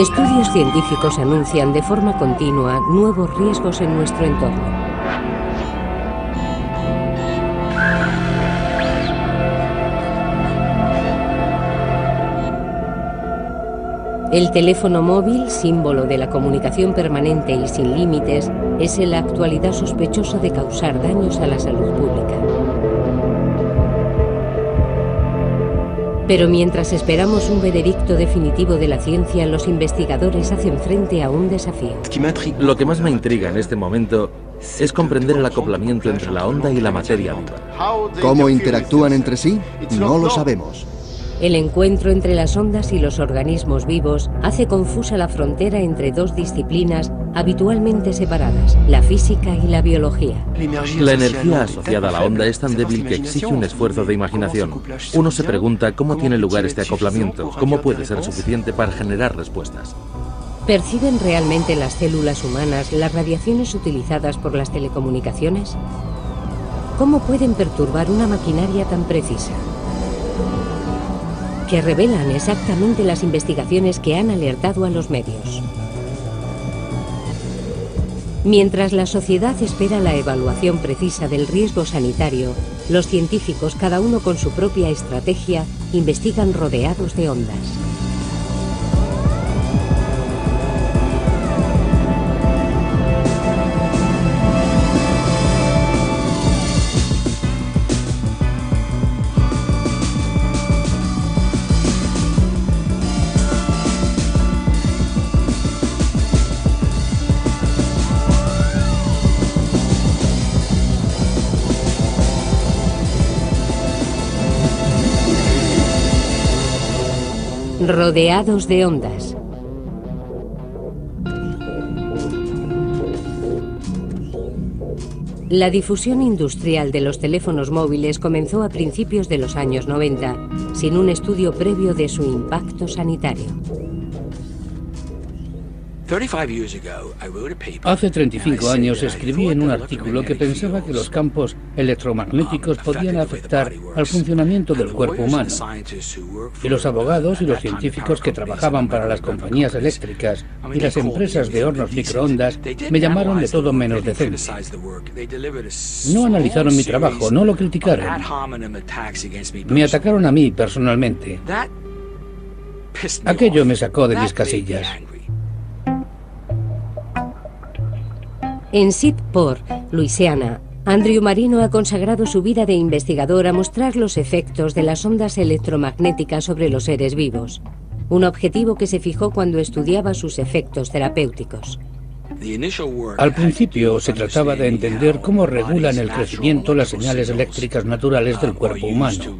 Estudios científicos anuncian de forma continua nuevos riesgos en nuestro entorno. El teléfono móvil, símbolo de la comunicación permanente y sin límites, es en la actualidad sospechoso de causar daños a la salud pública. Pero mientras esperamos un veredicto definitivo de la ciencia, los investigadores hacen frente a un desafío. Lo que más me intriga en este momento es comprender el acoplamiento entre la onda y la materia viva. ¿Cómo interactúan entre sí? No lo sabemos. El encuentro entre las ondas y los organismos vivos hace confusa la frontera entre dos disciplinas habitualmente separadas, la física y la biología. La energía asociada a la onda es tan débil que exige un esfuerzo de imaginación. Uno se pregunta cómo tiene lugar este acoplamiento, cómo puede ser suficiente para generar respuestas. ¿Perciben realmente las células humanas las radiaciones utilizadas por las telecomunicaciones? ¿Cómo pueden perturbar una maquinaria tan precisa? Que revelan exactamente las investigaciones que han alertado a los medios. Mientras la sociedad espera la evaluación precisa del riesgo sanitario, los científicos, cada uno con su propia estrategia, investigan rodeados de ondas. Rodeados de ondas. La difusión industrial de los teléfonos móviles comenzó a principios de los años 90, sin un estudio previo de su impacto sanitario. Hace 35 años escribí en un artículo que pensaba que los campos electromagnéticos podían afectar al funcionamiento del cuerpo humano. Y los abogados y los científicos que trabajaban para las compañías eléctricas y las empresas de hornos microondas me llamaron de todo menos decente. No analizaron mi trabajo, no lo criticaron. Me atacaron a mí personalmente. Aquello me sacó de mis casillas. En Shreveport, Luisiana, Andrew Marino ha consagrado su vida de investigador a mostrar los efectos de las ondas electromagnéticas sobre los seres vivos, un objetivo que se fijó cuando estudiaba sus efectos terapéuticos. Al principio se trataba de entender cómo regulan el crecimiento las señales eléctricas naturales del cuerpo humano.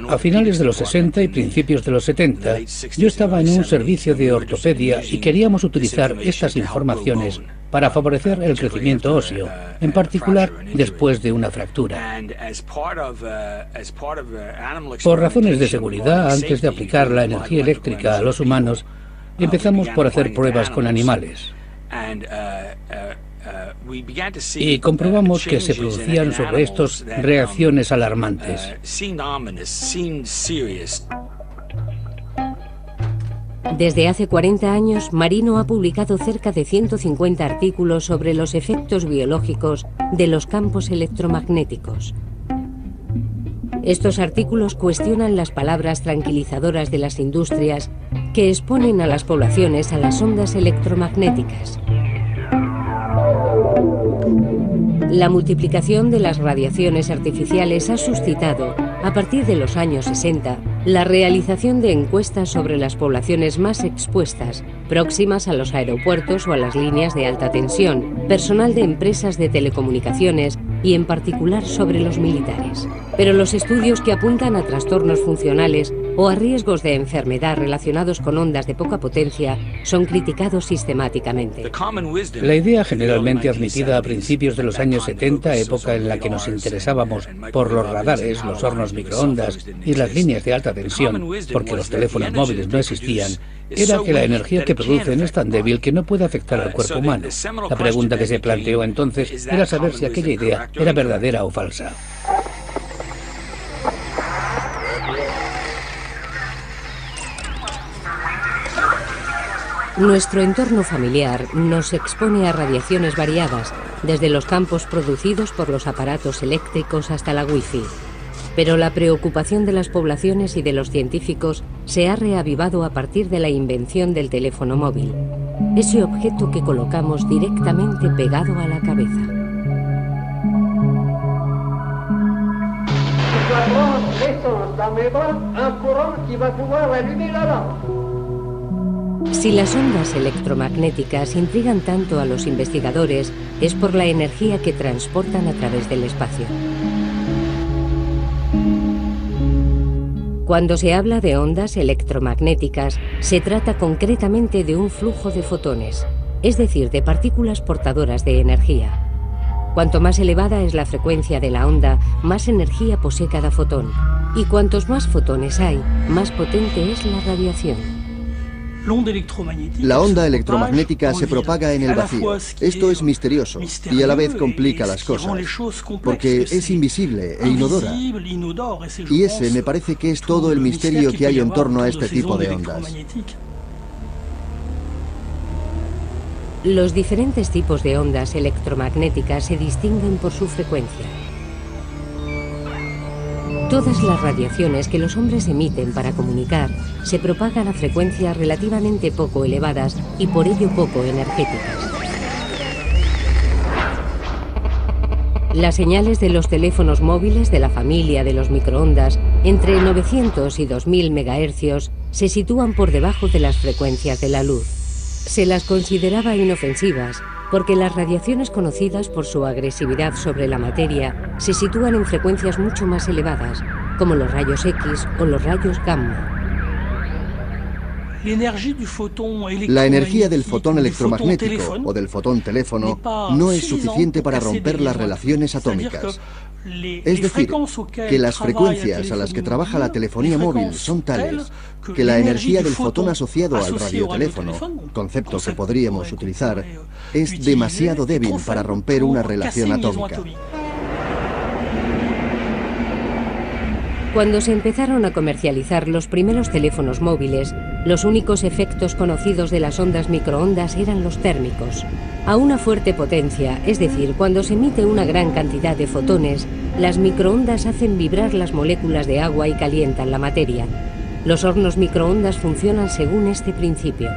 A finales de los 60 y principios de los 70, yo estaba en un servicio de ortopedia y queríamos utilizar estas informaciones para favorecer el crecimiento óseo, en particular después de una fractura. Por razones de seguridad, antes de aplicar la energía eléctrica a los humanos, empezamos por hacer pruebas con animales. Y comprobamos que se producían sobre estos reacciones alarmantes. Desde hace 40 años, Marino ha publicado cerca de 150 artículos sobre los efectos biológicos de los campos electromagnéticos. Estos artículos cuestionan las palabras tranquilizadoras de las industrias que exponen a las poblaciones a las ondas electromagnéticas. La multiplicación de las radiaciones artificiales ha suscitado, a partir de los años 60, la realización de encuestas sobre las poblaciones más expuestas, próximas a los aeropuertos o a las líneas de alta tensión, personal de empresas de telecomunicaciones y en particular sobre los militares. Pero los estudios que apuntan a trastornos funcionales o a riesgos de enfermedad relacionados con ondas de poca potencia son criticados sistemáticamente. La idea generalmente admitida a principios de los años 70, época en la que nos interesábamos por los radares, los hornos microondas y las líneas de alta tensión, porque los teléfonos móviles no existían, era que la energía que producen es tan débil que no puede afectar al cuerpo humano. La pregunta que se planteó entonces era saber si aquella idea era verdadera o falsa. Nuestro entorno familiar nos expone a radiaciones variadas, desde los campos producidos por los aparatos eléctricos hasta la Wi-Fi. Pero la preocupación de las poblaciones y de los científicos se ha reavivado a partir de la invención del teléfono móvil, ese objeto que colocamos directamente pegado a la cabeza. Si las ondas electromagnéticas intrigan tanto a los investigadores, es por la energía que transportan a través del espacio. Cuando se habla de ondas electromagnéticas, se trata concretamente de un flujo de fotones, es decir, de partículas portadoras de energía. Cuanto más elevada es la frecuencia de la onda, más energía posee cada fotón. Y cuantos más fotones hay, más potente es la radiación. La onda electromagnética se propaga en el vacío. Esto es misterioso y a la vez complica las cosas, porque es invisible e inodora. Y ese me parece que es todo el misterio que hay en torno a este tipo de ondas. Los diferentes tipos de ondas electromagnéticas se distinguen por su frecuencia. Todas las radiaciones que los hombres emiten para comunicar se propagan a frecuencias relativamente poco elevadas y por ello poco energéticas. Las señales de los teléfonos móviles de la familia de los microondas, entre 900 y 2000 MHz, se sitúan por debajo de las frecuencias de la luz. Se las consideraba inofensivas porque las radiaciones conocidas por su agresividad sobre la materia se sitúan en frecuencias mucho más elevadas, como los rayos X o los rayos gamma. La energía del fotón electromagnético o del fotón teléfono no es suficiente para romper las relaciones atómicas. Es decir, que las frecuencias a las que trabaja la telefonía móvil son tales que la energía del fotón asociado al radioteléfono, concepto que podríamos utilizar, es demasiado débil para romper una relación atómica. Cuando se empezaron a comercializar los primeros teléfonos móviles, los únicos efectos conocidos de las ondas microondas eran los térmicos. A una fuerte potencia, es decir, cuando se emite una gran cantidad de fotones, las microondas hacen vibrar las moléculas de agua y calientan la materia. Los hornos microondas funcionan según este principio.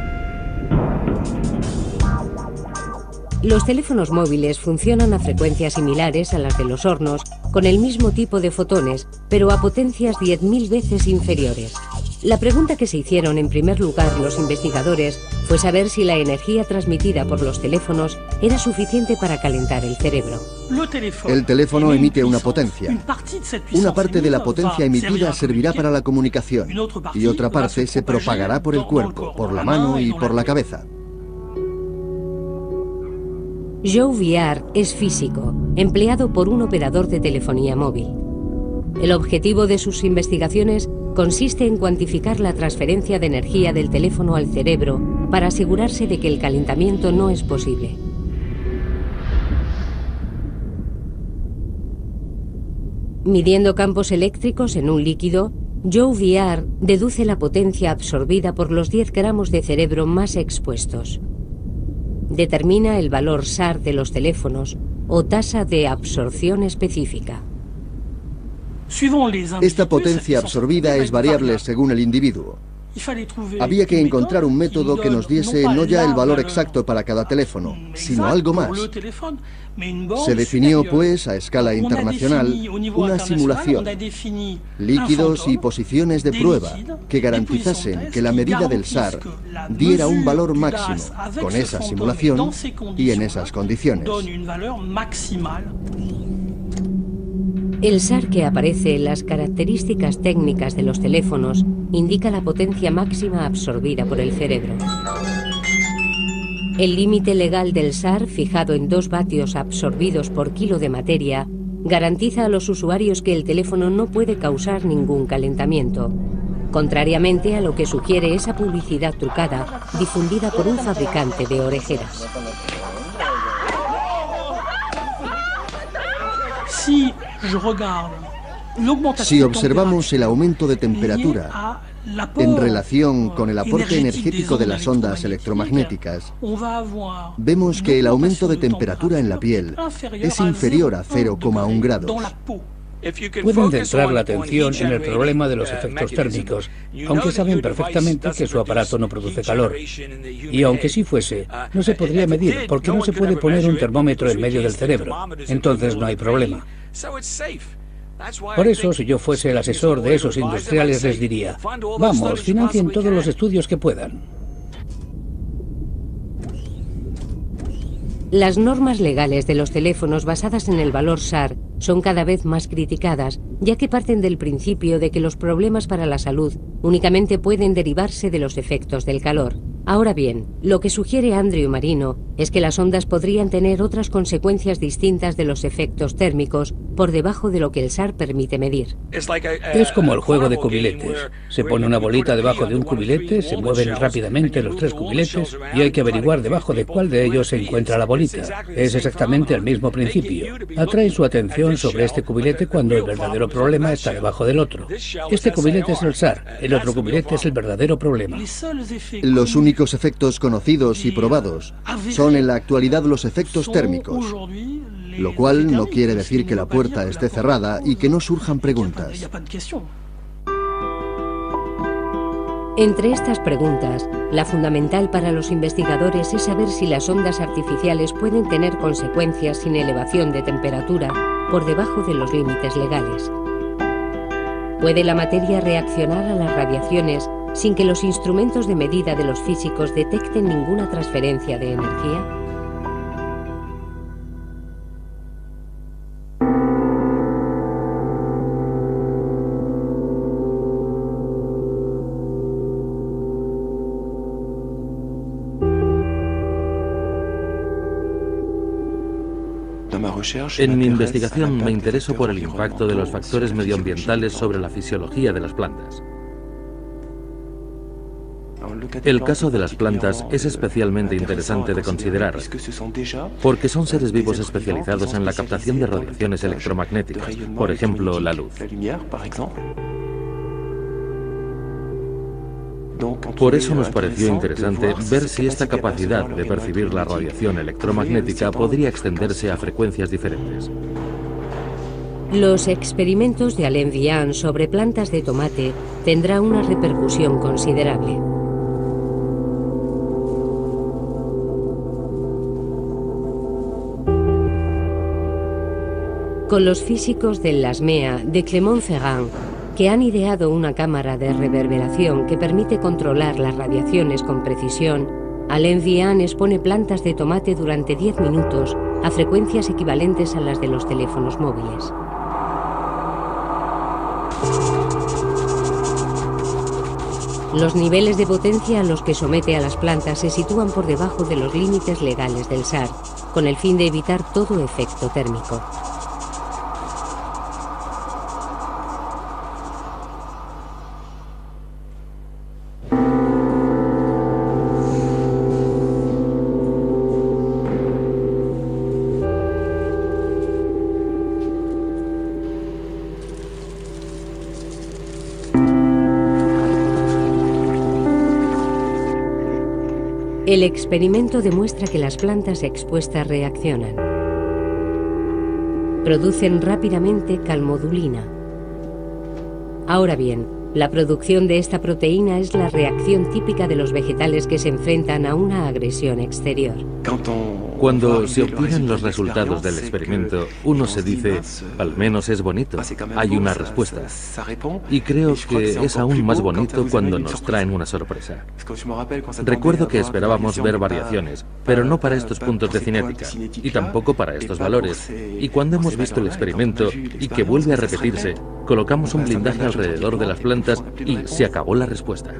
Los teléfonos móviles funcionan a frecuencias similares a las de los hornos, con el mismo tipo de fotones, pero a potencias 10.000 veces inferiores. La pregunta que se hicieron en primer lugar los investigadores fue saber si la energía transmitida por los teléfonos era suficiente para calentar el cerebro. El teléfono emite una potencia. Una parte de la potencia emitida servirá para la comunicación y otra parte se propagará por el cuerpo, por la mano y por la cabeza. Joe Viard es físico, empleado por un operador de telefonía móvil. El objetivo de sus investigaciones consiste en cuantificar la transferencia de energía del teléfono al cerebro para asegurarse de que el calentamiento no es posible. Midiendo campos eléctricos en un líquido, Joe Viard deduce la potencia absorbida por los 10 gramos de cerebro más expuestos. Determina el valor SAR de los teléfonos o tasa de absorción específica. Esta potencia absorbida es variable según el individuo. Había que encontrar un método que nos diese no ya el valor exacto para cada teléfono, sino algo más. Se definió, pues, a escala internacional, una simulación, líquidos y posiciones de prueba que garantizasen que la medida del SAR diera un valor máximo con esa simulación y en esas condiciones. El SAR que aparece en las características técnicas de los teléfonos indica la potencia máxima absorbida por el cerebro. El límite legal del SAR, fijado en 2 vatios absorbidos por kilo de materia, garantiza a los usuarios que el teléfono no puede causar ningún calentamiento, contrariamente a lo que sugiere esa publicidad trucada difundida por un fabricante de orejeras. Si observamos el aumento de temperatura en relación con el aporte energético de las ondas electromagnéticas, vemos que el aumento de temperatura en la piel es inferior a 0,1 grados. Pueden centrar la atención en el problema de los efectos térmicos, aunque saben perfectamente que su aparato no produce calor. Y aunque sí fuese, no se podría medir, porque no se puede poner un termómetro en medio del cerebro. Entonces no hay problema. Por eso, si yo fuese el asesor de esos industriales, les diría: vamos, financien todos los estudios que puedan. Las normas legales de los teléfonos basadas en el valor SAR son cada vez más criticadas, ya que parten del principio de que los problemas para la salud únicamente pueden derivarse de los efectos del calor. Ahora bien, lo que sugiere Andrew Marino es que las ondas podrían tener otras consecuencias distintas de los efectos térmicos por debajo de lo que el SAR permite medir. Es como el juego de cubiletes. Se pone una bolita debajo de un cubilete, se mueven rápidamente los 3 cubiletes y hay que averiguar debajo de cuál de ellos se encuentra la bolita. Es exactamente el mismo principio. Atrae su atención sobre este cubilete cuando el verdadero problema está debajo del otro. Este cubilete es el SAR, el otro cubilete es el verdadero problema. Los únicos efectos conocidos y probados son en la actualidad los efectos térmicos, lo cual no quiere decir que la puerta esté cerrada y que no surjan preguntas. Entre estas preguntas, la fundamental para los investigadores es saber si las ondas artificiales pueden tener consecuencias sin elevación de temperatura por debajo de los límites legales. ¿Puede la materia reaccionar a las radiaciones sin que los instrumentos de medida de los físicos detecten ninguna transferencia de energía? En mi investigación me intereso por el impacto de los factores medioambientales sobre la fisiología de las plantas. El caso de las plantas es especialmente interesante de considerar, porque son seres vivos especializados en la captación de radiaciones electromagnéticas, por ejemplo, la luz. Por eso nos pareció interesante ver si esta capacidad de percibir la radiación electromagnética podría extenderse a frecuencias diferentes. Los experimentos de Alain Vian sobre plantas de tomate tendrán una repercusión considerable. Con los físicos del LASMEA de Clermont-Ferrand, que han ideado una cámara de reverberación que permite controlar las radiaciones con precisión, Alain Vian expone plantas de tomate durante 10 minutos a frecuencias equivalentes a las de los teléfonos móviles. Los niveles de potencia a los que somete a las plantas se sitúan por debajo de los límites legales del SAR, con el fin de evitar todo efecto térmico. El experimento demuestra que las plantas expuestas reaccionan. Producen rápidamente calmodulina. Ahora bien, la producción de esta proteína es la reacción típica de los vegetales que se enfrentan a una agresión exterior. Cuando se obtienen los resultados del experimento, uno se dice, al menos es bonito, hay una respuesta. Y creo que es aún más bonito cuando nos traen una sorpresa. Recuerdo que esperábamos ver variaciones, pero no para estos puntos de cinética, y tampoco para estos valores. Y cuando hemos visto el experimento, y que vuelve a repetirse, colocamos un blindaje alrededor de las plantas y se acabó la respuesta.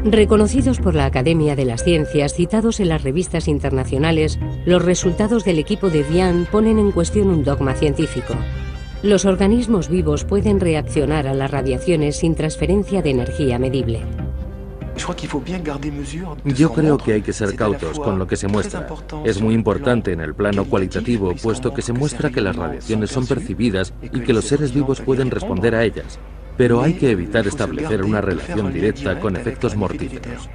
Reconocidos por la Academia de las Ciencias, citados en las revistas internacionales, los resultados del equipo de Vian ponen en cuestión un dogma científico. Los organismos vivos pueden reaccionar a las radiaciones sin transferencia de energía medible. Yo creo que hay que ser cautos con lo que se muestra. Es muy importante en el plano cualitativo, puesto que se muestra que las radiaciones son percibidas y que los seres vivos pueden responder a ellas. Pero hay que evitar establecer una relación directa con efectos mortíferos.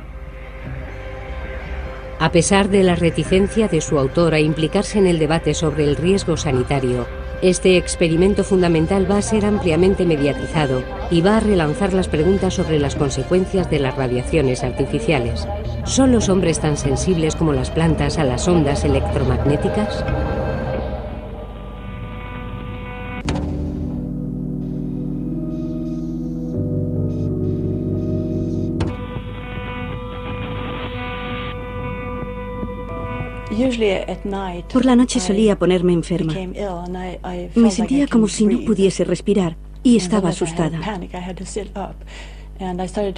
A pesar de la reticencia de su autor a implicarse en el debate sobre el riesgo sanitario, este experimento fundamental va a ser ampliamente mediatizado y va a relanzar las preguntas sobre las consecuencias de las radiaciones artificiales. ¿Son los hombres tan sensibles como las plantas a las ondas electromagnéticas? Por la noche solía ponerme enferma. Me sentía como si no pudiese respirar y estaba asustada.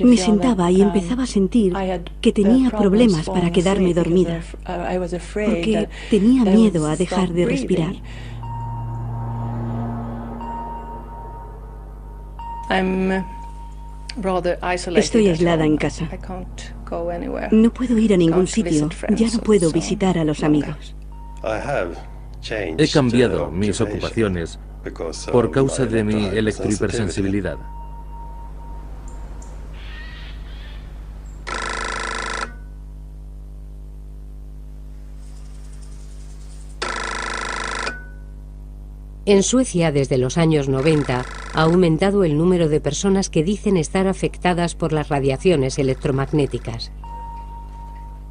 Me sentaba y empezaba a sentir que tenía problemas para quedarme dormida, porque tenía miedo a dejar de respirar. Estoy aislada en casa. No puedo ir a ningún sitio, ya no puedo visitar a los amigos. He cambiado mis ocupaciones por causa de mi electrohipersensibilidad. En Suecia, desde los años 90, ha aumentado el número de personas que dicen estar afectadas por las radiaciones electromagnéticas.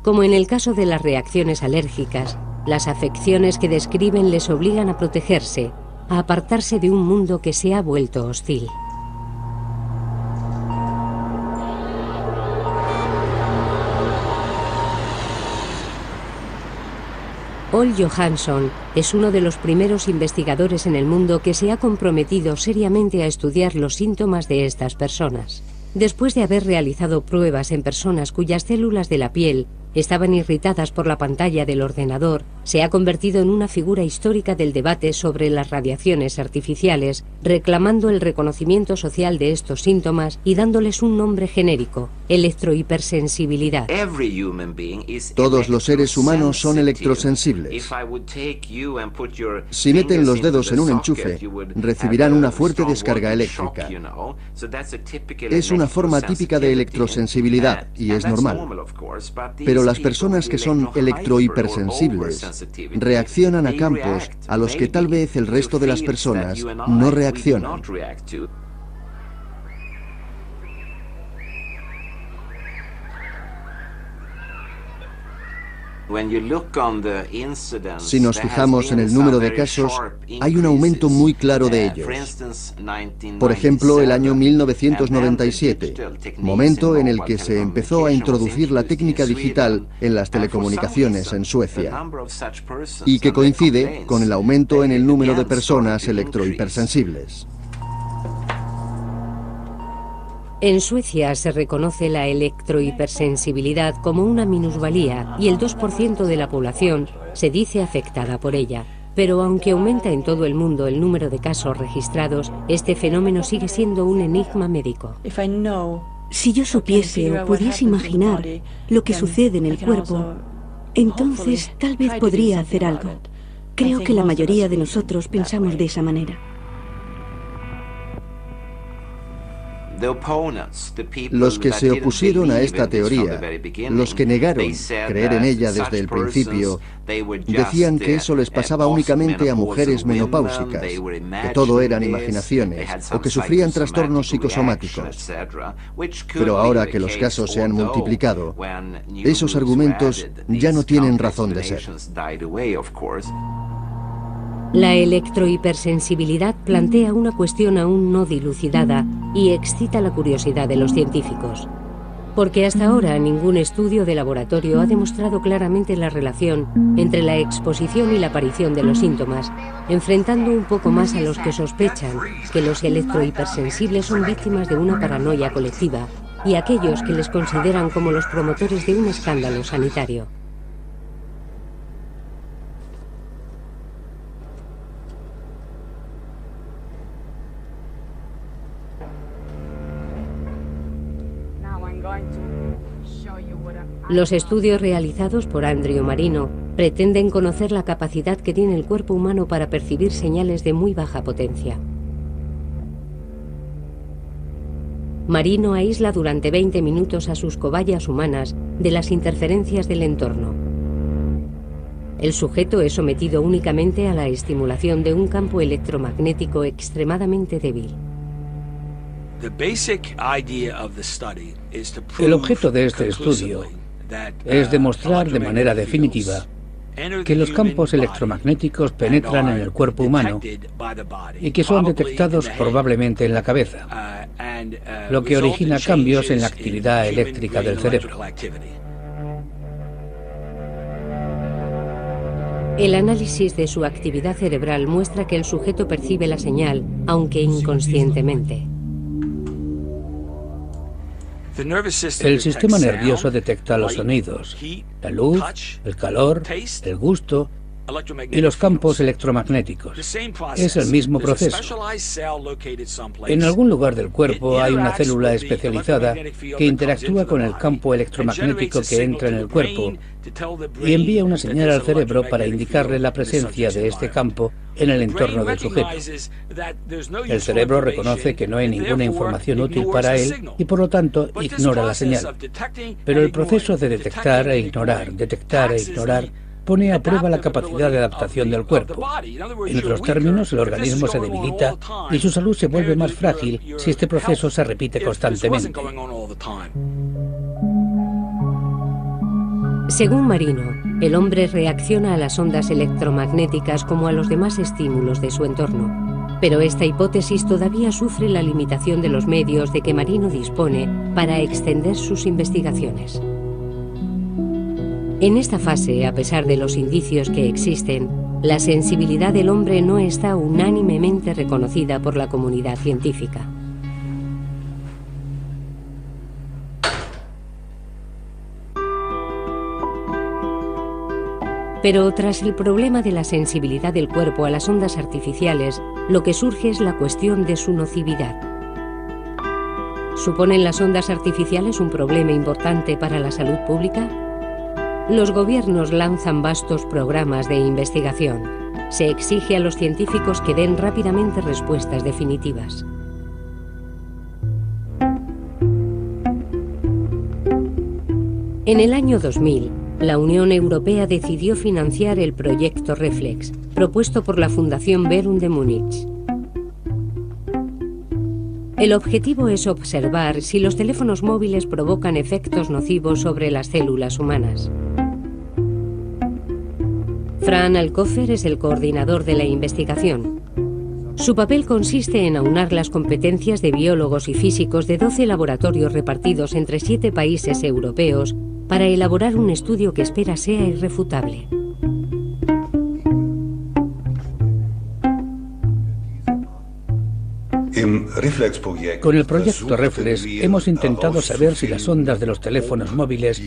Como en el caso de las reacciones alérgicas, las afecciones que describen les obligan a protegerse, a apartarse de un mundo que se ha vuelto hostil. Ole Johansson es uno de los primeros investigadores en el mundo que se ha comprometido seriamente a estudiar los síntomas de estas personas. Después de haber realizado pruebas en personas cuyas células de la piel estaban irritadas por la pantalla del ordenador, se ha convertido en una figura histórica del debate sobre las radiaciones artificiales, reclamando el reconocimiento social de estos síntomas y dándoles un nombre genérico: electrohipersensibilidad. Todos los seres humanos son electrosensibles. Si meten los dedos en un enchufe, recibirán una fuerte descarga eléctrica. Es una forma típica de electrosensibilidad y es normal. Pero las personas que son electrohipersensibles reaccionan a campos a los que tal vez el resto de las personas no reaccionan. Si nos fijamos en el número de casos, hay un aumento muy claro de ellos. Por ejemplo, el año 1997, momento en el que se empezó a introducir la técnica digital en las telecomunicaciones en Suecia, y que coincide con el aumento en el número de personas electrohipersensibles. En Suecia se reconoce la electrohipersensibilidad como una minusvalía y el 2% de la población se dice afectada por ella. Pero aunque aumenta en todo el mundo el número de casos registrados, este fenómeno sigue siendo un enigma médico. Si yo supiese o pudiese imaginar lo que sucede en el cuerpo, entonces tal vez podría hacer algo. Creo que la mayoría de nosotros pensamos de esa manera. Los que se opusieron a esta teoría, los que negaron creer en ella desde el principio, decían que eso les pasaba únicamente a mujeres menopáusicas, que todo eran imaginaciones o que sufrían trastornos psicosomáticos. Pero ahora que los casos se han multiplicado, esos argumentos ya no tienen razón de ser. La electrohipersensibilidad plantea una cuestión aún no dilucidada y excita la curiosidad de los científicos. Porque hasta ahora ningún estudio de laboratorio ha demostrado claramente la relación entre la exposición y la aparición de los síntomas, enfrentando un poco más a los que sospechan que los electrohipersensibles son víctimas de una paranoia colectiva y a aquellos que les consideran como los promotores de un escándalo sanitario. Los estudios realizados por Andrew Marino pretenden conocer la capacidad que tiene el cuerpo humano para percibir señales de muy baja potencia. Marino aísla durante 20 minutos a sus cobayas humanas de las interferencias del entorno. El sujeto es sometido únicamente a la estimulación de un campo electromagnético extremadamente débil. El objeto de este estudio es demostrar de manera definitiva que los campos electromagnéticos penetran en el cuerpo humano y que son detectados probablemente en la cabeza, lo que origina cambios en la actividad eléctrica del cerebro. El análisis de su actividad cerebral muestra que el sujeto percibe la señal, aunque inconscientemente. El sistema nervioso detecta los sonidos, la luz, el calor, el gusto y los campos electromagnéticos. Es el mismo proceso. En algún lugar del cuerpo hay una célula especializada que interactúa con el campo electromagnético que entra en el cuerpo y envía una señal al cerebro para indicarle la presencia de este campo en el entorno del sujeto. El cerebro reconoce que no hay ninguna información útil para él y por lo tanto ignora la señal. Pero el proceso de detectar e ignorar, pone a prueba la capacidad de adaptación del cuerpo. En otros términos, el organismo se debilita y su salud se vuelve más frágil si este proceso se repite constantemente. Según Marino, el hombre reacciona a las ondas electromagnéticas como a los demás estímulos de su entorno. Pero esta hipótesis todavía sufre la limitación de los medios de que Marino dispone para extender sus investigaciones. En esta fase, a pesar de los indicios que existen, la sensibilidad del hombre no está unánimemente reconocida por la comunidad científica. Pero tras el problema de la sensibilidad del cuerpo a las ondas artificiales, lo que surge es la cuestión de su nocividad. ¿Suponen las ondas artificiales un problema importante para la salud pública? Los gobiernos lanzan vastos programas de investigación. Se exige a los científicos que den rápidamente respuestas definitivas. En el año 2000, la Unión Europea decidió financiar el proyecto Reflex, propuesto por la Fundación Verum de Múnich. El objetivo es observar si los teléfonos móviles provocan efectos nocivos sobre las células humanas. Fran Alcocer es el coordinador de la investigación. Su papel consiste en aunar las competencias de biólogos y físicos de 12 laboratorios repartidos entre 7 países europeos para elaborar un estudio que espera sea irrefutable. Con el proyecto Reflex hemos intentado saber si las ondas de los teléfonos móviles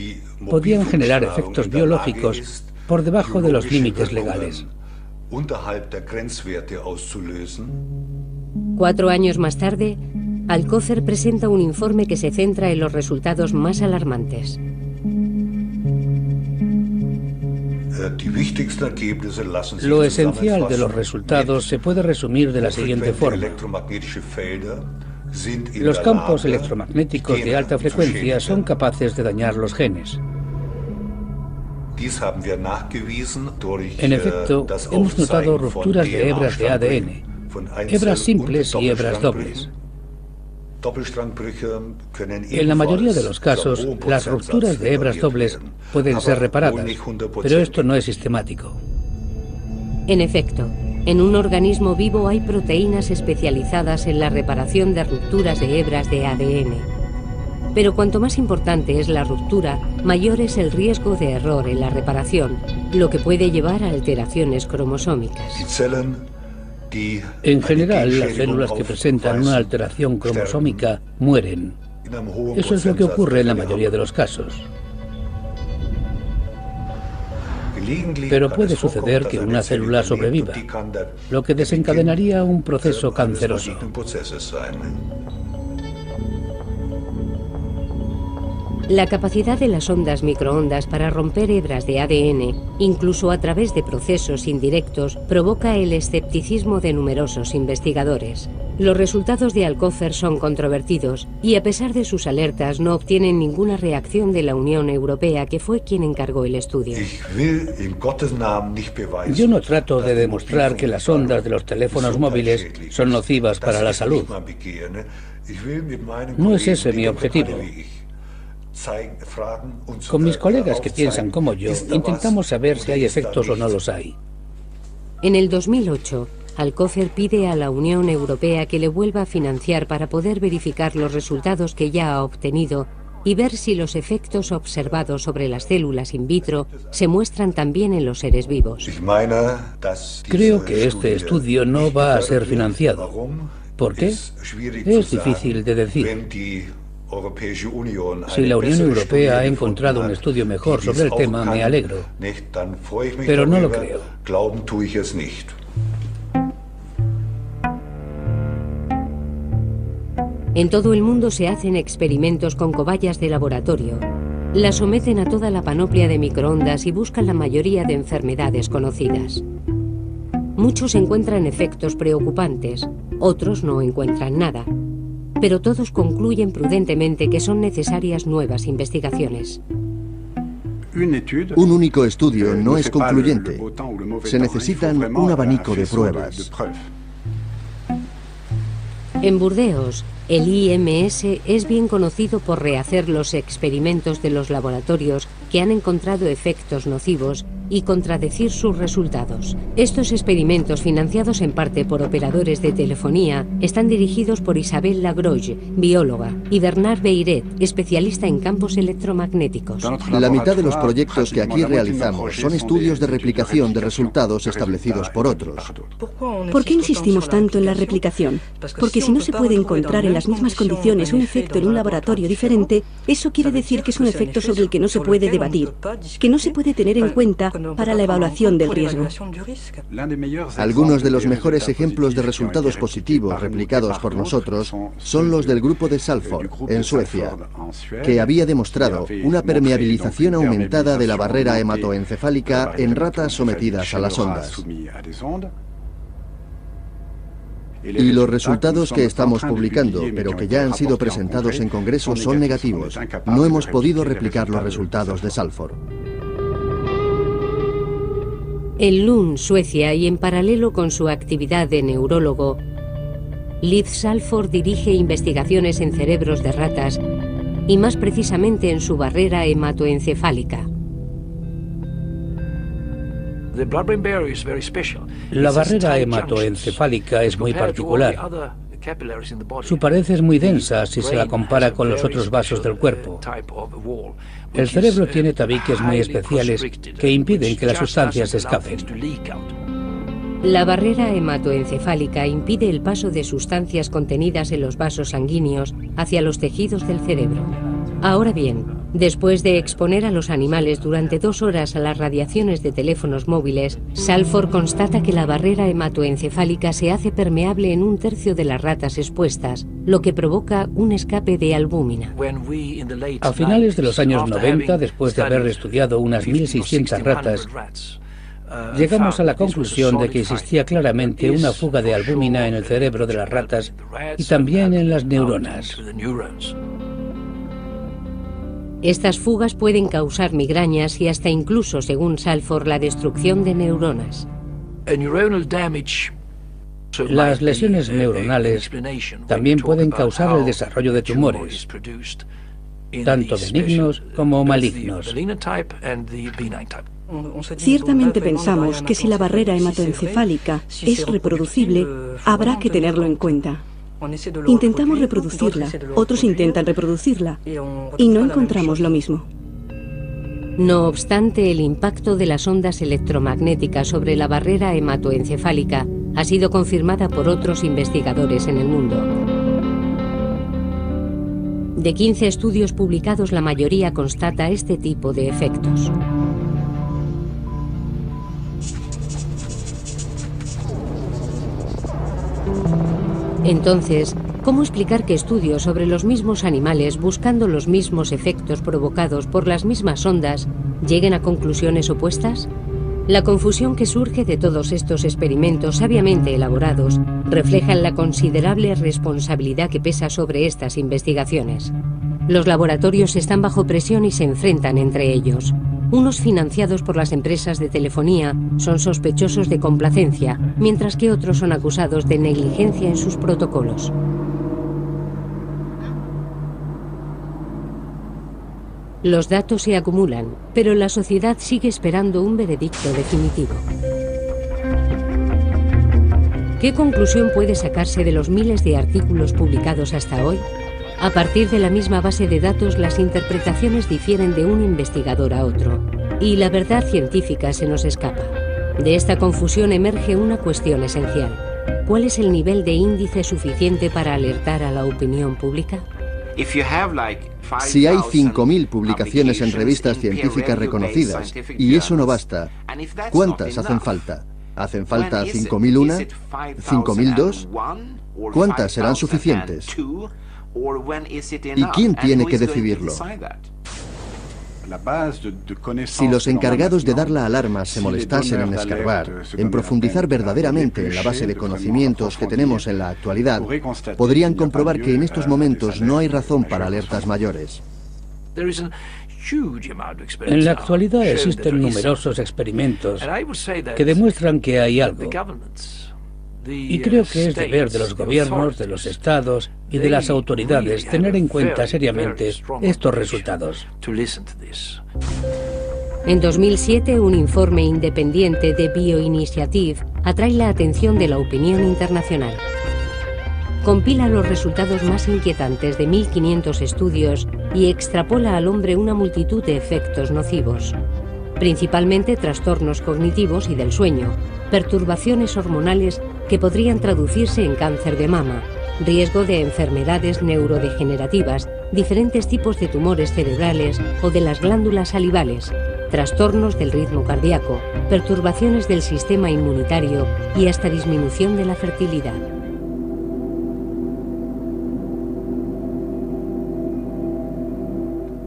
podían generar efectos biológicos por debajo de los límites legales. 4 años más tarde, Alcocer presenta un informe que se centra en los resultados más alarmantes. Lo esencial de los resultados se puede resumir de la siguiente forma. Los campos electromagnéticos de alta frecuencia son capaces de dañar los genes. En efecto, hemos notado rupturas de hebras de ADN, hebras simples y hebras dobles. En la mayoría de los casos, las rupturas de hebras dobles pueden ser reparadas, pero esto no es sistemático. En efecto, en un organismo vivo hay proteínas especializadas en la reparación de rupturas de hebras de ADN. Pero cuanto más importante es la ruptura, mayor es el riesgo de error en la reparación, lo que puede llevar a alteraciones cromosómicas. En general, las células que presentan una alteración cromosómica mueren. Eso es lo que ocurre en la mayoría de los casos. Pero puede suceder que una célula sobreviva, lo que desencadenaría un proceso canceroso. La capacidad de las ondas microondas para romper hebras de ADN, incluso a través de procesos indirectos, provoca el escepticismo de numerosos investigadores. Los resultados de Alcocer son controvertidos y, a pesar de sus alertas, no obtienen ninguna reacción de la Unión Europea, que fue quien encargó el estudio. Yo no trato de demostrar que las ondas de los teléfonos móviles son nocivas para la salud. No es ese mi objetivo. Con mis colegas que piensan como yo, intentamos saber si hay efectos o no los hay. En el 2008, Alcocer pide a la Unión Europea que le vuelva a financiar para poder verificar los resultados que ya ha obtenido y ver si los efectos observados sobre las células in vitro se muestran también en los seres vivos. Creo que este estudio no va a ser financiado. ¿Por qué? Es difícil de decir. Si la Unión Europea ha encontrado un estudio mejor sobre el tema, me alegro. Pero no lo creo. En todo el mundo se hacen experimentos con cobayas de laboratorio. Las someten a toda la panoplia de microondas y buscan la mayoría de enfermedades conocidas. Muchos encuentran efectos preocupantes, otros no encuentran nada. Pero todos concluyen prudentemente que son necesarias nuevas investigaciones. Un único estudio no es concluyente. Se necesitan un abanico de pruebas. En Burdeos, el IMS es bien conocido por rehacer los experimentos de los laboratorios que han encontrado efectos nocivos y contradecir sus resultados. Estos experimentos, financiados en parte por operadores de telefonía, están dirigidos por Isabelle Lagroge, bióloga, y Bernard Beiret, especialista en campos electromagnéticos. La mitad de los proyectos que aquí realizamos son estudios de replicación de resultados establecidos por otros. ¿Por qué insistimos tanto en la replicación? Porque si no se puede encontrar en las mismas condiciones un efecto en un laboratorio diferente, eso quiere decir que es un efecto sobre el que no se puede debatir, que no se puede tener en cuenta para la evaluación del riesgo. Algunos de los mejores ejemplos de resultados positivos replicados por nosotros son los del grupo de Salford, en Suecia, que había demostrado una permeabilización aumentada de la barrera hematoencefálica en ratas sometidas a las ondas. Y los resultados que estamos publicando, pero que ya han sido presentados en congresos, son negativos. No hemos podido replicar los resultados de Salford. En Lund, Suecia, y en paralelo con su actividad de neurólogo, Liv Salford dirige investigaciones en cerebros de ratas y más precisamente en su barrera hematoencefálica. La barrera hematoencefálica es muy particular. Su pared es muy densa si se la compara con los otros vasos del cuerpo. El cerebro tiene tabiques muy especiales que impiden que las sustancias escapen. La barrera hematoencefálica impide el paso de sustancias contenidas en los vasos sanguíneos hacia los tejidos del cerebro. Ahora bien, después de exponer a los animales durante 2 horas a las radiaciones de teléfonos móviles, Salford constata que la barrera hematoencefálica se hace permeable en 1/3 de las ratas expuestas, lo que provoca un escape de albúmina. A finales de los años 90, después de haber estudiado unas 1.600 ratas, llegamos a la conclusión de que existía claramente una fuga de albúmina en el cerebro de las ratas y también en las neuronas. Estas fugas pueden causar migrañas y hasta incluso, según Salford, la destrucción de neuronas. Las lesiones neuronales también pueden causar el desarrollo de tumores, tanto benignos como malignos. Ciertamente pensamos que si la barrera hematoencefálica es reproducible, habrá que tenerlo en cuenta. Intentamos reproducirla, otros intentan reproducirla, y no encontramos lo mismo. No obstante, el impacto de las ondas electromagnéticas sobre la barrera hematoencefálica ha sido confirmada por otros investigadores en el mundo. De 15 estudios publicados, la mayoría constata este tipo de efectos. Entonces, ¿cómo explicar que estudios sobre los mismos animales buscando los mismos efectos provocados por las mismas ondas lleguen a conclusiones opuestas? La confusión que surge de todos estos experimentos sabiamente elaborados refleja la considerable responsabilidad que pesa sobre estas investigaciones. Los laboratorios están bajo presión y se enfrentan entre ellos. Unos financiados por las empresas de telefonía son sospechosos de complacencia, mientras que otros son acusados de negligencia en sus protocolos. Los datos se acumulan, pero la sociedad sigue esperando un veredicto definitivo. ¿Qué conclusión puede sacarse de los miles de artículos publicados hasta hoy? A partir de la misma base de datos, las interpretaciones difieren de un investigador a otro, y la verdad científica se nos escapa. De esta confusión emerge una cuestión esencial. ¿Cuál es el nivel de índice suficiente para alertar a la opinión pública? Si hay 5.000 publicaciones en revistas científicas reconocidas, y eso no basta, ¿cuántas hacen falta? ¿Hacen falta 5.001? ¿5.002? ¿Cuántas serán suficientes? ¿Y quién tiene que decidirlo? Si los encargados de dar la alarma se molestasen en escarbar, en profundizar verdaderamente en la base de conocimientos que tenemos en la actualidad, podrían comprobar que en estos momentos no hay razón para alertas mayores. En la actualidad existen numerosos experimentos que demuestran que hay algo. Y creo que es deber de los gobiernos, de los estados y de las autoridades tener en cuenta seriamente estos resultados. En 2007, un informe independiente de BioInitiative atrae la atención de la opinión internacional. Compila los resultados más inquietantes de 1.500 estudios y extrapola al hombre una multitud de efectos nocivos, principalmente trastornos cognitivos y del sueño, perturbaciones hormonales que podrían traducirse en cáncer de mama, riesgo de enfermedades neurodegenerativas, diferentes tipos de tumores cerebrales o de las glándulas salivales, trastornos del ritmo cardíaco, perturbaciones del sistema inmunitario y hasta disminución de la fertilidad.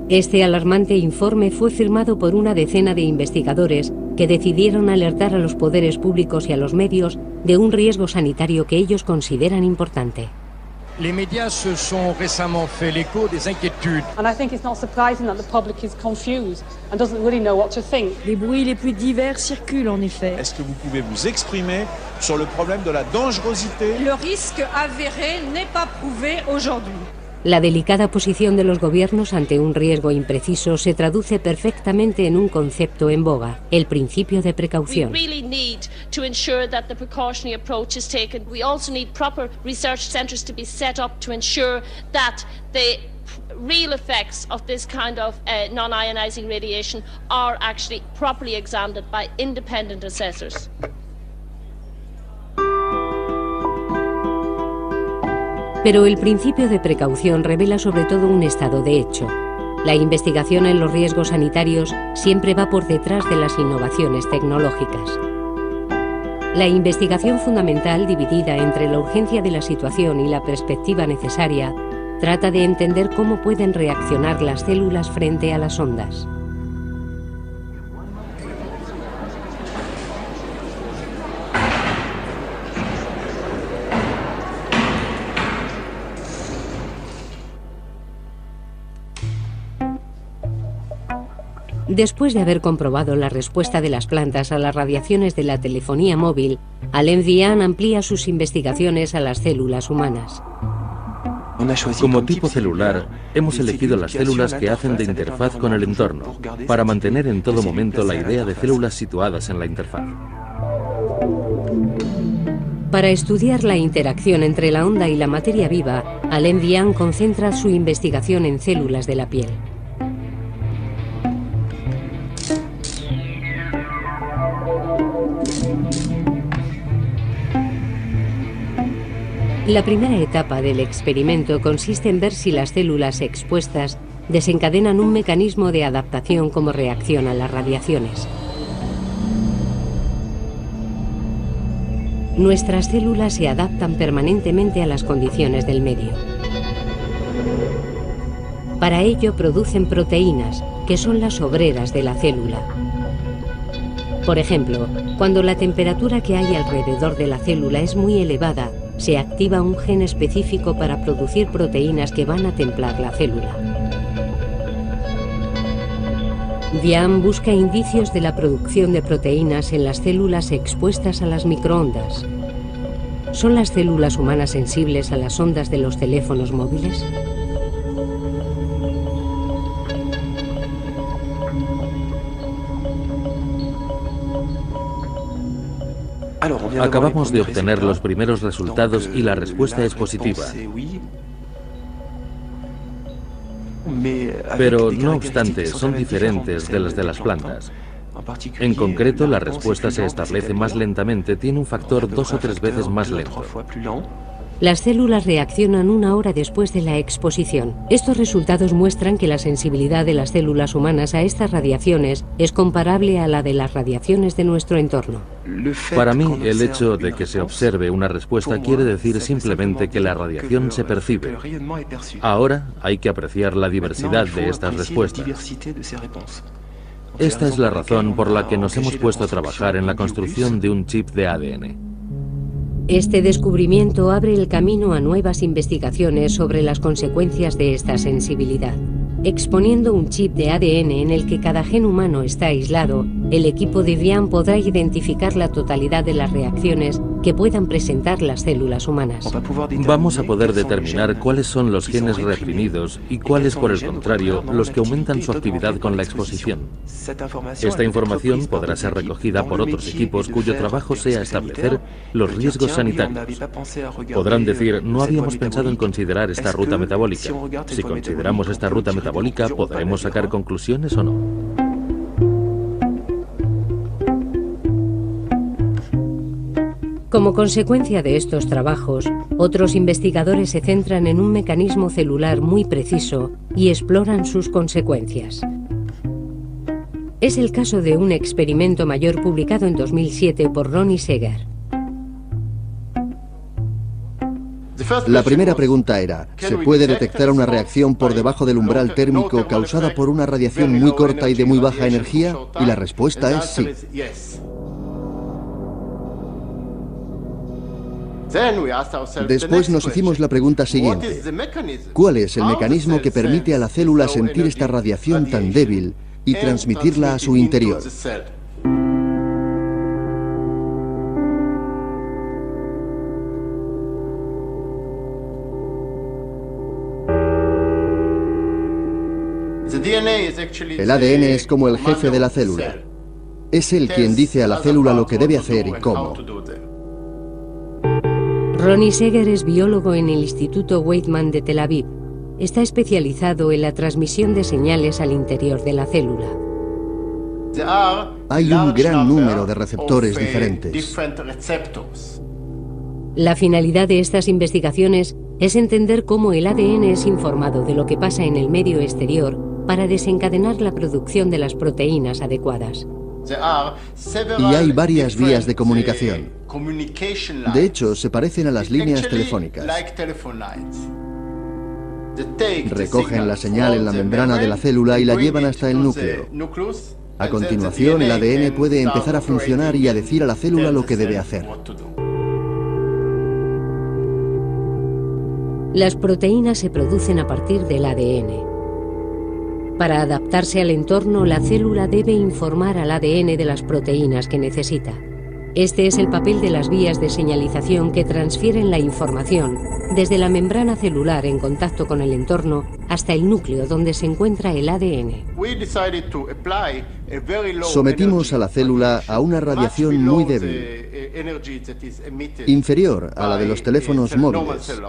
Este alarmante informe fue firmado por una decena de investigadores que decidieron alertar a los poderes públicos y a los medios de un riesgo sanitario que ellos consideran importante. Les médias se sont récemment fait l'écho des inquiétudes. And I think it's not surprising that the public is confused and doesn't really know what to think. Les bruits les plus divers circulent en effet. Est-ce que vous pouvez vous exprimer sur le problème de la dangerosité? Le risque avéré n'est pas prouvé aujourd'hui. La delicada posición de los gobiernos ante un riesgo impreciso se traduce perfectamente en un concepto en boga, el principio de precaución. We really need to ensure that the precautionary approach is taken. We also need proper research centres to be set up to ensure that the real effects of this kind of non-ionizing radiation are actually properly examined by independent assessors. Pero el principio de precaución revela sobre todo un estado de hecho. La investigación en los riesgos sanitarios siempre va por detrás de las innovaciones tecnológicas. La investigación fundamental, dividida entre la urgencia de la situación y la perspectiva necesaria, trata de entender cómo pueden reaccionar las células frente a las ondas. Después de haber comprobado la respuesta de las plantas a las radiaciones de la telefonía móvil, Alain Vian amplía sus investigaciones a las células humanas. Como tipo celular, hemos elegido las células que hacen de interfaz con el entorno, para mantener en todo momento la idea de células situadas en la interfaz. Para estudiar la interacción entre la onda y la materia viva, Alain Vian concentra su investigación en células de la piel. La primera etapa del experimento consiste en ver si las células expuestas desencadenan un mecanismo de adaptación como reacción a las radiaciones. Nuestras células se adaptan permanentemente a las condiciones del medio. Para ello producen proteínas, que son las obreras de la célula. Por ejemplo, cuando la temperatura que hay alrededor de la célula es muy elevada, se activa un gen específico para producir proteínas que van a templar la célula. Vian busca indicios de la producción de proteínas en las células expuestas a las microondas. ¿Son las células humanas sensibles a las ondas de los teléfonos móviles? Acabamos de obtener los primeros resultados y la respuesta es positiva. Pero, no obstante, son diferentes de las de las plantas. En concreto, la respuesta se establece más lentamente, tiene un factor 2 o 3 veces más lento. Las células reaccionan 1 hora después de la exposición. Estos resultados muestran que la sensibilidad de las células humanas a estas radiaciones es comparable a la de las radiaciones de nuestro entorno. Para mí, el hecho de que se observe una respuesta quiere decir simplemente que la radiación se percibe. Ahora hay que apreciar la diversidad de estas respuestas. Esta es la razón por la que nos hemos puesto a trabajar en la construcción de un chip de ADN. Este descubrimiento abre el camino a nuevas investigaciones sobre las consecuencias de esta sensibilidad. Exponiendo un chip de ADN en el que cada gen humano está aislado, el equipo de Vian podrá identificar la totalidad de las reacciones que puedan presentar las células humanas. Vamos a poder determinar cuáles son los genes reprimidos y cuáles, por el contrario, los que aumentan su actividad con la exposición. Esta información podrá ser recogida por otros equipos cuyo trabajo sea establecer los riesgos sanitarios. Podrán decir, no habíamos pensado en considerar esta ruta metabólica. Si consideramos esta ruta metabólica, ¿podremos sacar conclusiones o no? Como consecuencia de estos trabajos, otros investigadores se centran en un mecanismo celular muy preciso y exploran sus consecuencias. Es el caso de un experimento mayor publicado en 2007 por Ronnie Seger. La primera pregunta era, ¿se puede detectar una reacción por debajo del umbral térmico causada por una radiación muy corta y de muy baja energía? Y la respuesta es sí. Después nos hicimos la pregunta siguiente. ¿Cuál es el mecanismo que permite a la célula sentir esta radiación tan débil y transmitirla a su interior? El ADN es como el jefe de la célula. Es él quien dice a la célula lo que debe hacer y cómo. Ronnie Seger es biólogo en el Instituto Weizmann de Tel Aviv. Está especializado en la transmisión de señales al interior de la célula. Hay un gran número de receptores diferentes. La finalidad de estas investigaciones es entender cómo el ADN es informado de lo que pasa en el medio exterior para desencadenar la producción de las proteínas adecuadas. Y hay varias vías de comunicación. De hecho, se parecen a las líneas telefónicas. Recogen la señal en la membrana de la célula y la llevan hasta el núcleo. A continuación, el ADN puede empezar a funcionar y a decir a la célula lo que debe hacer. Las proteínas se producen a partir del ADN. Para adaptarse al entorno, la célula debe informar al ADN de las proteínas que necesita. Este es el papel de las vías de señalización que transfieren la información desde la membrana celular en contacto con el entorno hasta el núcleo donde se encuentra el ADN. Sometimos a la célula a una radiación muy débil, inferior a la de los teléfonos móviles,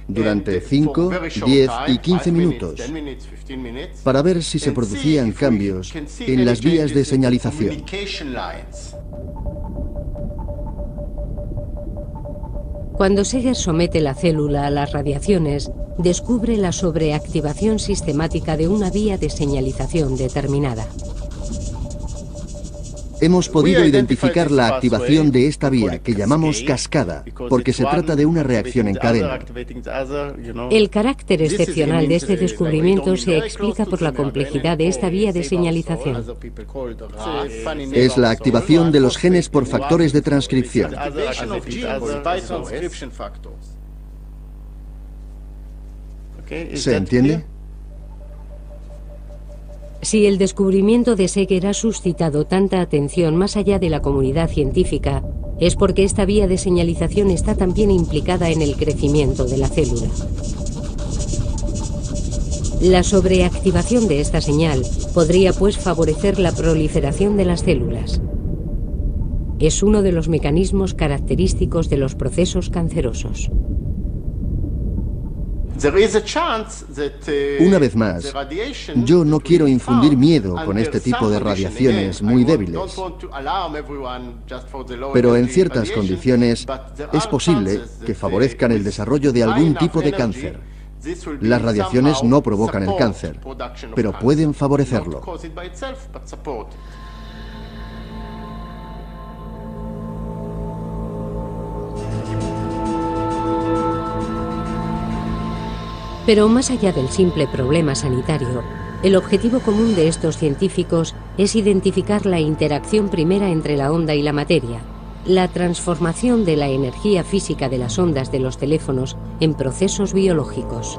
durante 5, 10 y 15 minutos, para ver si se producían cambios en las vías de señalización. Cuando Seger somete la célula a las radiaciones, descubre la sobreactivación sistemática de una vía de señalización determinada. Hemos podido identificar la activación de esta vía, que llamamos cascada, porque se trata de una reacción en cadena. El carácter excepcional de este descubrimiento se explica por la complejidad de esta vía de señalización. Es la activación de los genes por factores de transcripción. ¿Se entiende? Si el descubrimiento de Seeger ha suscitado tanta atención más allá de la comunidad científica, es porque esta vía de señalización está también implicada en el crecimiento de la célula. La sobreactivación de esta señal podría, pues, favorecer la proliferación de las células. Es uno de los mecanismos característicos de los procesos cancerosos. Una vez más, yo no quiero infundir miedo con este tipo de radiaciones muy débiles, pero en ciertas condiciones es posible que favorezcan el desarrollo de algún tipo de cáncer. Las radiaciones no provocan el cáncer, pero pueden favorecerlo. Pero más allá del simple problema sanitario, el objetivo común de estos científicos es identificar la interacción primera entre la onda y la materia, la transformación de la energía física de las ondas de los teléfonos en procesos biológicos.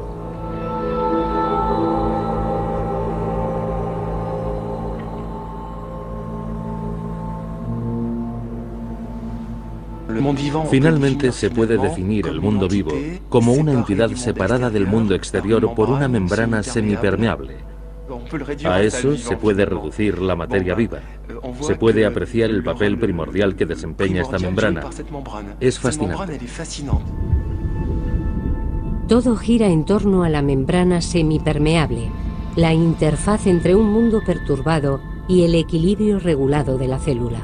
Finalmente se puede definir el mundo vivo como una entidad separada del mundo exterior por una membrana semipermeable. A eso se puede reducir la materia viva. Se puede apreciar el papel primordial que desempeña esta membrana. Es fascinante. Todo gira en torno a la membrana semipermeable, la interfaz entre un mundo perturbado y el equilibrio regulado de la célula.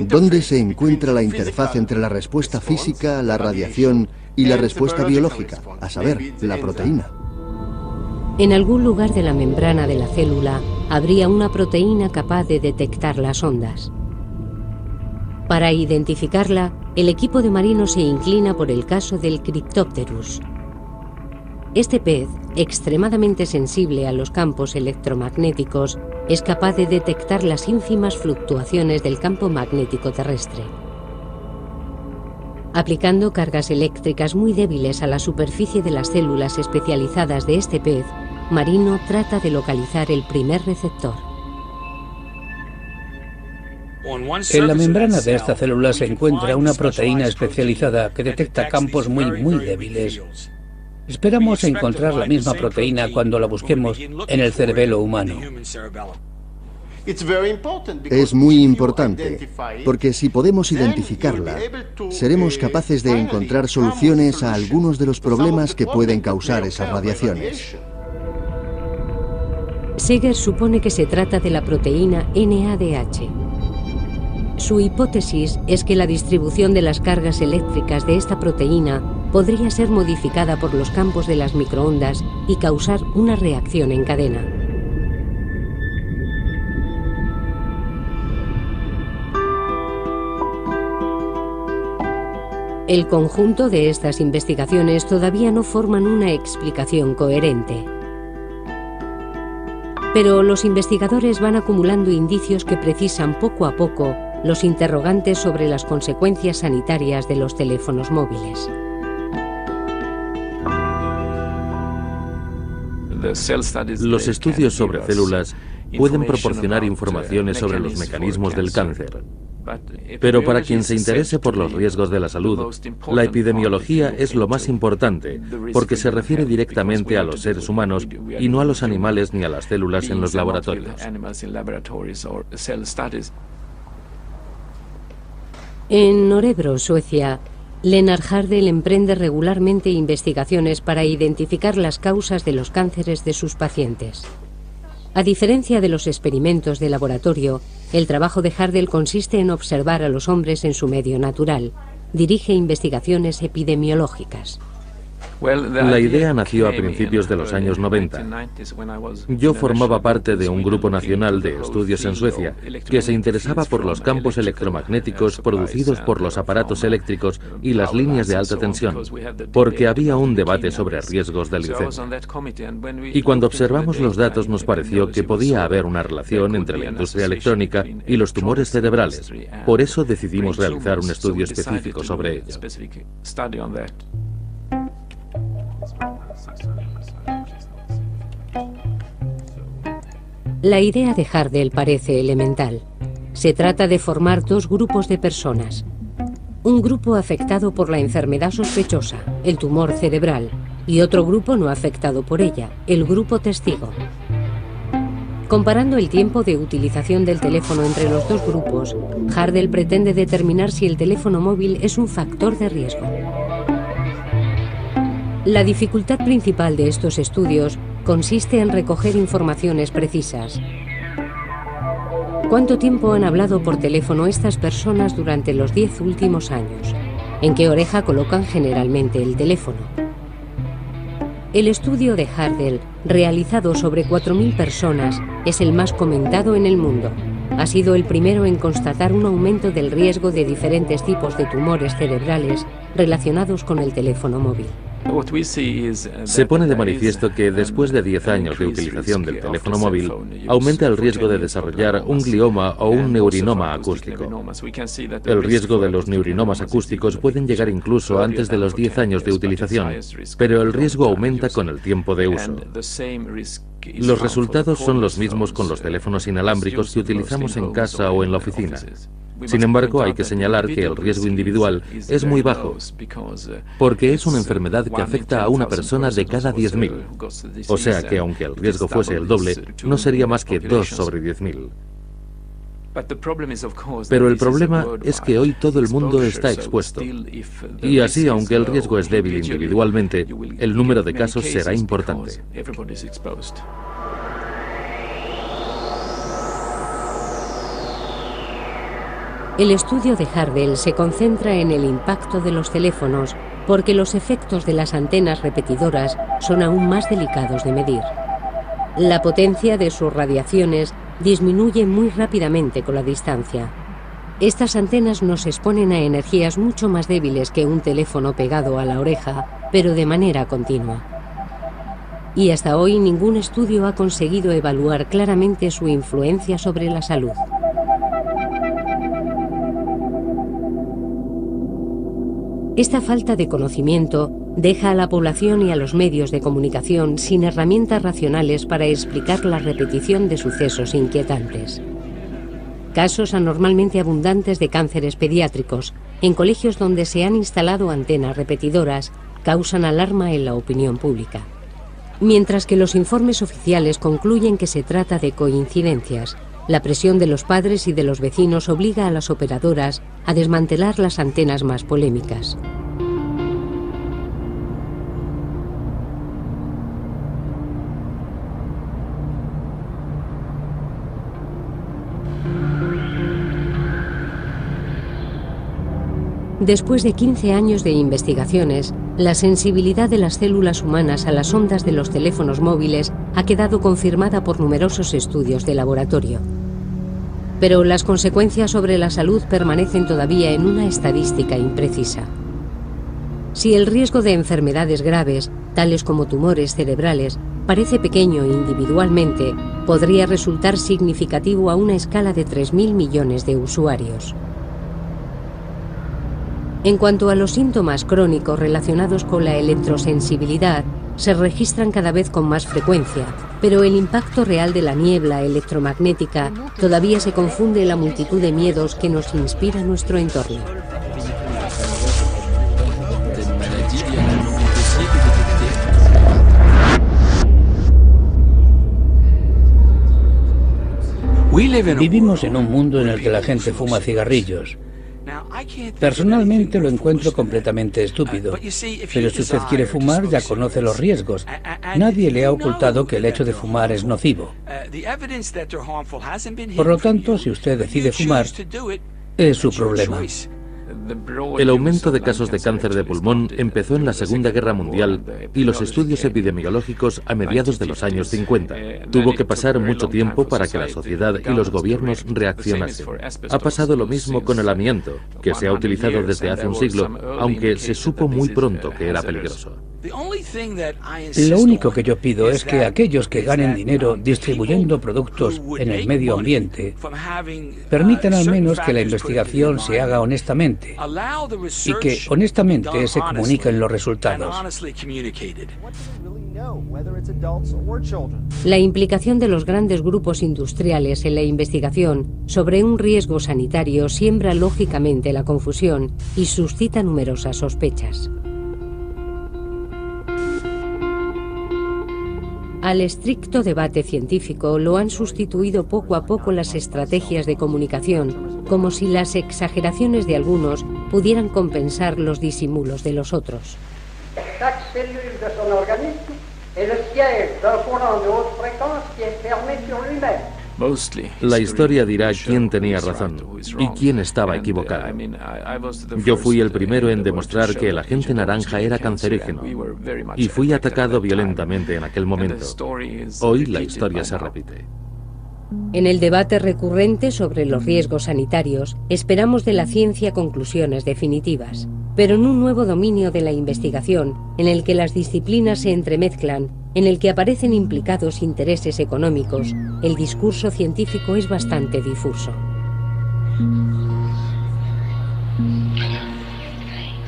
¿Dónde se encuentra la interfaz entre la respuesta física, la radiación y la respuesta biológica? A saber, la proteína. En algún lugar de la membrana de la célula habría una proteína capaz de detectar las ondas. Para identificarla, el equipo de marinos se inclina por el caso del Cryptopterus. Este pez, extremadamente sensible a los campos electromagnéticos, es capaz de detectar las ínfimas fluctuaciones del campo magnético terrestre. Aplicando cargas eléctricas muy débiles a la superficie de las células especializadas de este pez, Marino trata de localizar el primer receptor. En la membrana de esta célula se encuentra una proteína especializada que detecta campos muy débiles. Esperamos encontrar la misma proteína cuando la busquemos en el cerebelo humano. Es muy importante, porque si podemos identificarla, seremos capaces de encontrar soluciones a algunos de los problemas que pueden causar esas radiaciones. Seeger supone que se trata de la proteína NADH. Su hipótesis es que la distribución de las cargas eléctricas de esta proteína podría ser modificada por los campos de las microondas y causar una reacción en cadena. El conjunto de estas investigaciones todavía no forman una explicación coherente. Pero los investigadores van acumulando indicios que precisan poco a poco los interrogantes sobre las consecuencias sanitarias de los teléfonos móviles. Los estudios sobre células pueden proporcionar informaciones sobre los mecanismos del cáncer. Pero para quien se interese por los riesgos de la salud, la epidemiología es lo más importante, porque se refiere directamente a los seres humanos y no a los animales ni a las células en los laboratorios. En Örebro, Suecia, Lennart Hardel emprende regularmente investigaciones para identificar las causas de los cánceres de sus pacientes. A diferencia de los experimentos de laboratorio, el trabajo de Hardel consiste en observar a los hombres en su medio natural. Dirige investigaciones epidemiológicas. La idea nació a principios de los años 90. Yo formaba parte de un grupo nacional de estudios en Suecia que se interesaba por los campos electromagnéticos producidos por los aparatos eléctricos y las líneas de alta tensión, porque había un debate sobre riesgos de leucemia. Y cuando observamos los datos nos pareció que podía haber una relación entre la industria electrónica y los tumores cerebrales. Por eso decidimos realizar un estudio específico sobre ello. La idea de Hardell parece elemental. Se trata de formar dos grupos de personas. Un grupo afectado por la enfermedad sospechosa, el tumor cerebral, y otro grupo no afectado por ella, el grupo testigo. Comparando el tiempo de utilización del teléfono entre los dos grupos, Hardell pretende determinar si el teléfono móvil es un factor de riesgo. La dificultad principal de estos estudios consiste en recoger informaciones precisas. ¿Cuánto tiempo han hablado por teléfono estas personas durante los 10 últimos años? ¿En qué oreja colocan generalmente el teléfono? El estudio de Hardell, realizado sobre 4.000 personas, es el más comentado en el mundo. Ha sido el primero en constatar un aumento del riesgo de diferentes tipos de tumores cerebrales relacionados con el teléfono móvil. Se pone de manifiesto que después de 10 años de utilización del teléfono móvil, aumenta el riesgo de desarrollar un glioma o un neurinoma acústico. El riesgo de los neurinomas acústicos pueden llegar incluso antes de los 10 años de utilización, pero el riesgo aumenta con el tiempo de uso. Los resultados son los mismos con los teléfonos inalámbricos que utilizamos en casa o en la oficina. Sin embargo, hay que señalar que el riesgo individual es muy bajo, porque es una enfermedad que afecta a una persona de cada 10.000. O sea que aunque el riesgo fuese el doble, no sería más que 2 sobre 10.000. Pero el problema es que hoy todo el mundo está expuesto. Y así, aunque el riesgo es débil individualmente, el número de casos será importante. El estudio de Hardell se concentra en el impacto de los teléfonos porque los efectos de las antenas repetidoras son aún más delicados de medir. La potencia de sus radiaciones disminuye muy rápidamente con la distancia. Estas antenas nos exponen a energías mucho más débiles que un teléfono pegado a la oreja, pero de manera continua. Y hasta hoy ningún estudio ha conseguido evaluar claramente su influencia sobre la salud. Esta falta de conocimiento deja a la población y a los medios de comunicación sin herramientas racionales para explicar la repetición de sucesos inquietantes. Casos anormalmente abundantes de cánceres pediátricos en colegios donde se han instalado antenas repetidoras causan alarma en la opinión pública. Mientras que los informes oficiales concluyen que se trata de coincidencias, la presión de los padres y de los vecinos obliga a las operadoras a desmantelar las antenas más polémicas. Después de 15 años de investigaciones, la sensibilidad de las células humanas a las ondas de los teléfonos móviles ha quedado confirmada por numerosos estudios de laboratorio. Pero las consecuencias sobre la salud permanecen todavía en una estadística imprecisa. Si el riesgo de enfermedades graves, tales como tumores cerebrales, parece pequeño individualmente, podría resultar significativo a una escala de 3.000 millones de usuarios. En cuanto a los síntomas crónicos relacionados con la electrosensibilidad, se registran cada vez con más frecuencia, pero el impacto real de la niebla electromagnética todavía se confunde en la multitud de miedos que nos inspira nuestro entorno. Vivimos en un mundo en el que la gente fuma cigarrillos. Personalmente lo encuentro completamente estúpido, pero si usted quiere fumar ya conoce los riesgos. Nadie le ha ocultado que el hecho de fumar es nocivo. Por lo tanto, si usted decide fumar, es su problema. El aumento de casos de cáncer de pulmón empezó en la Segunda Guerra Mundial y los estudios epidemiológicos a mediados de los años 50. Tuvo que pasar mucho tiempo para que la sociedad y los gobiernos reaccionasen. Ha pasado lo mismo con el amianto, que se ha utilizado desde hace un siglo, aunque se supo muy pronto que era peligroso. Lo único que yo pido es que aquellos que ganen dinero distribuyendo productos en el medio ambiente permitan al menos que la investigación se haga honestamente y que honestamente se comuniquen los resultados. La implicación de los grandes grupos industriales en la investigación sobre un riesgo sanitario siembra lógicamente la confusión y suscita numerosas sospechas. Al estricto debate científico lo han sustituido poco a poco las estrategias de comunicación, como si las exageraciones de algunos pudieran compensar los disimulos de los otros. Chaque cellule de son organisme est le siège d'un courant de haute fréquence qui est fermé sur lui-même. La historia dirá quién tenía razón y quién estaba equivocado. Yo fui el primero en demostrar que el agente naranja era cancerígeno y fui atacado violentamente en aquel momento. Hoy la historia se repite. En el debate recurrente sobre los riesgos sanitarios, esperamos de la ciencia conclusiones definitivas, pero en un nuevo dominio de la investigación, en el que las disciplinas se entremezclan, en el que aparecen implicados intereses económicos, el discurso científico es bastante difuso.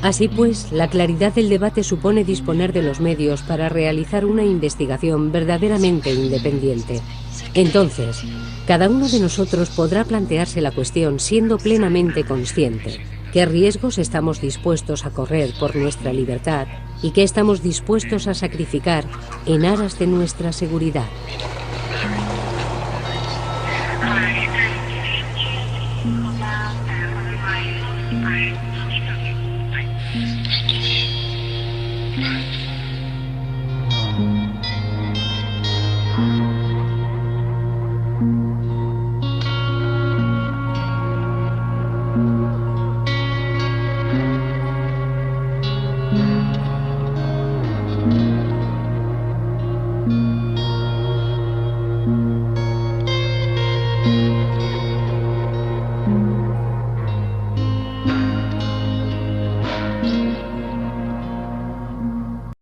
Así pues, la claridad del debate supone disponer de los medios para realizar una investigación verdaderamente independiente. Entonces, cada uno de nosotros podrá plantearse la cuestión siendo plenamente consciente. ¿Qué riesgos estamos dispuestos a correr por nuestra libertad y qué estamos dispuestos a sacrificar en aras de nuestra seguridad?